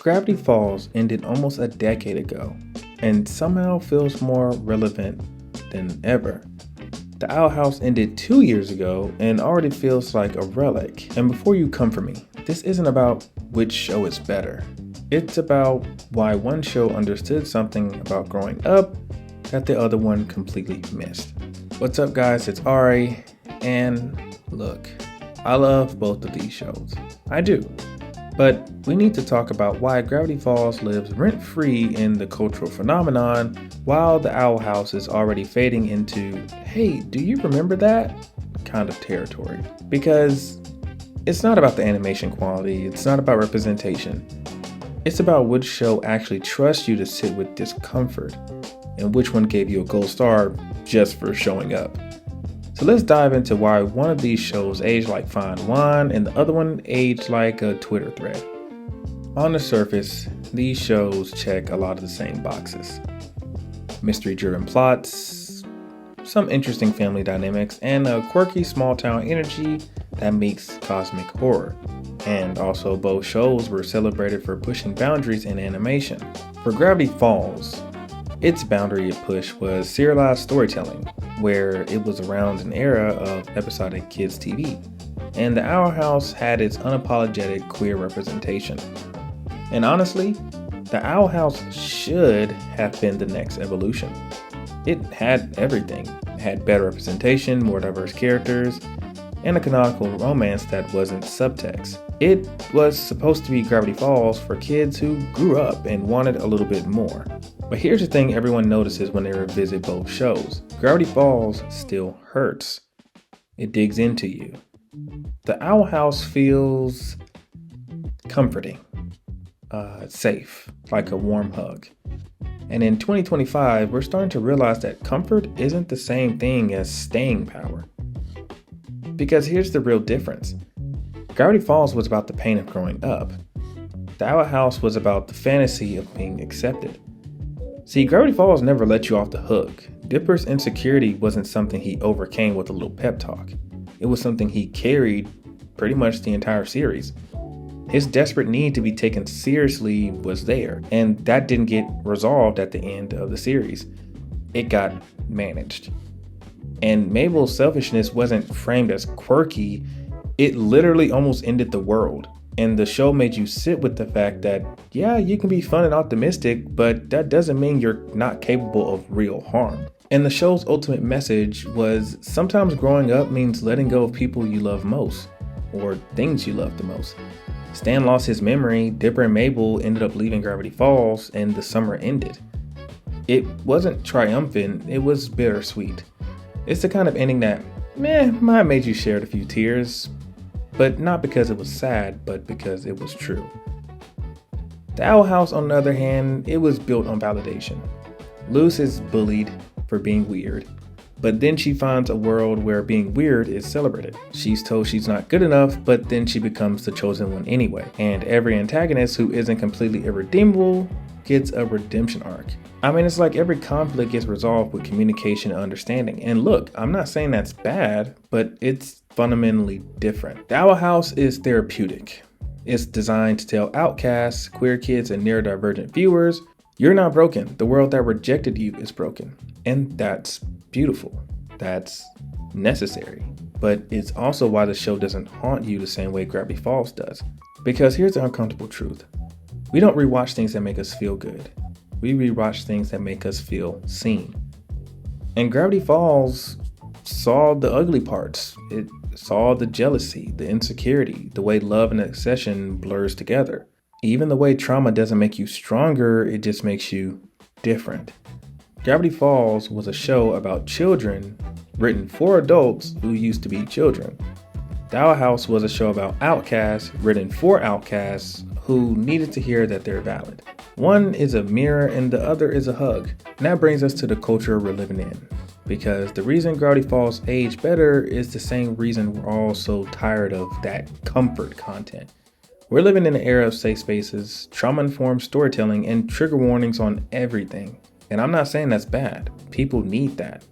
Gravity Falls ended almost a decade ago and somehow feels more relevant than ever. The Owl House ended 2 years ago and already feels like a relic. And before you come for me, this isn't about which show is better. It's about why one show understood something about growing up that the other one completely missed. What's up, guys? It's Ari, and look, I love both of these shows. I do. But we need to talk about why Gravity Falls lives rent-free in the cultural phenomenon while the Owl House is already fading into, hey, do you remember that? kind of territory. Because it's not about the animation quality, it's not about representation. It's about which show actually trusts you to sit with discomfort and which one gave you a gold star just for showing up. So let's dive into why one of these shows aged like fine wine and the other one aged like a Twitter thread. On the surface, these shows check a lot of the same boxes. Mystery-driven plots, some interesting family dynamics, and a quirky small-town energy that meets cosmic horror. And also both shows were celebrated for pushing boundaries in animation. For Gravity Falls, its boundary it pushed was serialized storytelling, where it was around an era of episodic kids TV, and the Owl House had its unapologetic queer representation. And honestly, the Owl House should have been the next evolution. It had everything. It had better representation, more diverse characters, and a canonical romance that wasn't subtext. It was supposed to be Gravity Falls for kids who grew up and wanted a little bit more. But here's the thing everyone notices when they revisit both shows. Gravity Falls still hurts. It digs into you. The Owl House feels comforting, safe, like a warm hug. And in 2025, we're starting to realize that comfort isn't the same thing as staying power. Because here's the real difference. Gravity Falls was about the pain of growing up. The Owl House was about the fantasy of being accepted. See, Gravity Falls never let you off the hook. Dipper's insecurity wasn't something he overcame with a little pep talk. It was something he carried pretty much the entire series. His desperate need to be taken seriously was there, and that didn't get resolved at the end of the series. It got managed. And Mabel's selfishness wasn't framed as quirky, it literally almost ended the world. And the show made you sit with the fact that, yeah, you can be fun and optimistic, but that doesn't mean you're not capable of real harm. And the show's ultimate message was sometimes growing up means letting go of people you love most, or things you love the most. Stan lost his memory, Dipper and Mabel ended up leaving Gravity Falls, and the summer ended. It wasn't triumphant, it was bittersweet. It's the kind of ending that, might have made you shed a few tears, but not because it was sad, but because it was true. The Owl House, on the other hand, it was built on validation. Luz is bullied for being weird, but then she finds a world where being weird is celebrated. She's told she's not good enough, but then she becomes the chosen one anyway. And every antagonist who isn't completely irredeemable gets a redemption arc. I mean, it's like every conflict gets resolved with communication and understanding. And look, I'm not saying that's bad, but it's fundamentally different. The Owl House is therapeutic. It's designed to tell outcasts, queer kids, and neurodivergent viewers, you're not broken. The world that rejected you is broken. And that's beautiful. That's necessary. But it's also why the show doesn't haunt you the same way Gravity Falls does. Because here's the uncomfortable truth. We don't rewatch things that make us feel good. We rewatch things that make us feel seen. And Gravity Falls saw the ugly parts. It saw the jealousy, the insecurity, the way love and obsession blurs together. Even the way trauma doesn't make you stronger, it just makes you different. Gravity Falls was a show about children written for adults who used to be children. The Owl House was a show about outcasts written for outcasts who needed to hear that they're valid. One is a mirror and the other is a hug. And that brings us to the culture we're living in. Because the reason Gravity Falls aged better is the same reason we're all so tired of that comfort content. We're living in an era of safe spaces, trauma-informed storytelling, and trigger warnings on everything. And I'm not saying that's bad. People need that.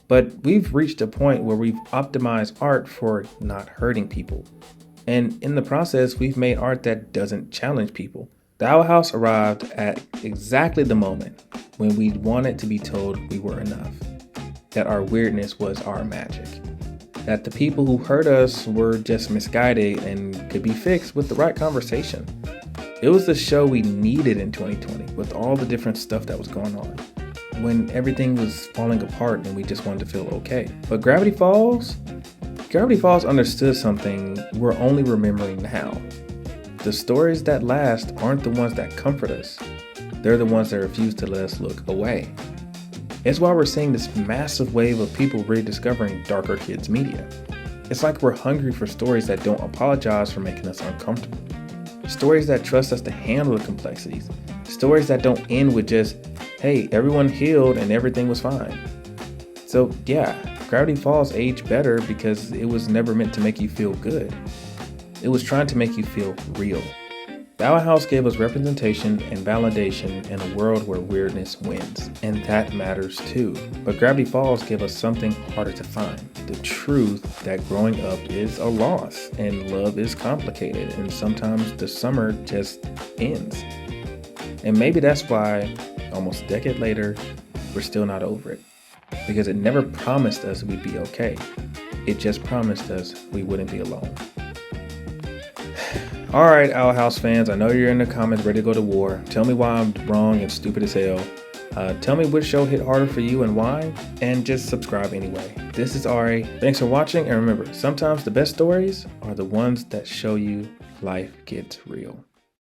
But we've reached a point where we've optimized art for not hurting people. And in the process, we've made art that doesn't challenge people. The Owl House arrived at exactly the moment when we wanted to be told we were enough, that our weirdness was our magic, that the people who hurt us were just misguided and could be fixed with the right conversation. It was the show we needed in 2020 with all the different stuff that was going on, when everything was falling apart and we just wanted to feel okay. But Gravity Falls understood something we're only remembering now. The stories that last aren't the ones that comfort us. They're the ones that refuse to let us look away. It's why we're seeing this massive wave of people rediscovering darker kids media. It's like we're hungry for stories that don't apologize for making us uncomfortable. Stories that trust us to handle the complexities. Stories that don't end with just, hey, everyone healed and everything was fine. So yeah, Gravity Falls aged better because it was never meant to make you feel good. It was trying to make you feel real. The Owl House gave us representation and validation in a world where weirdness wins, and that matters too. But Gravity Falls gave us something harder to find, the truth that growing up is a loss, and love is complicated, and sometimes the summer just ends. And maybe that's why, almost a decade later, we're still not over it. Because it never promised us we'd be okay. It just promised us we wouldn't be alone. Alright, Owl House fans, I know you're in the comments ready to go to war. Tell me why I'm wrong and stupid as hell. Tell me which show hit harder for you and why, and just subscribe anyway. This is Ari. Thanks for watching, and remember, sometimes the best stories are the ones that show you life gets real.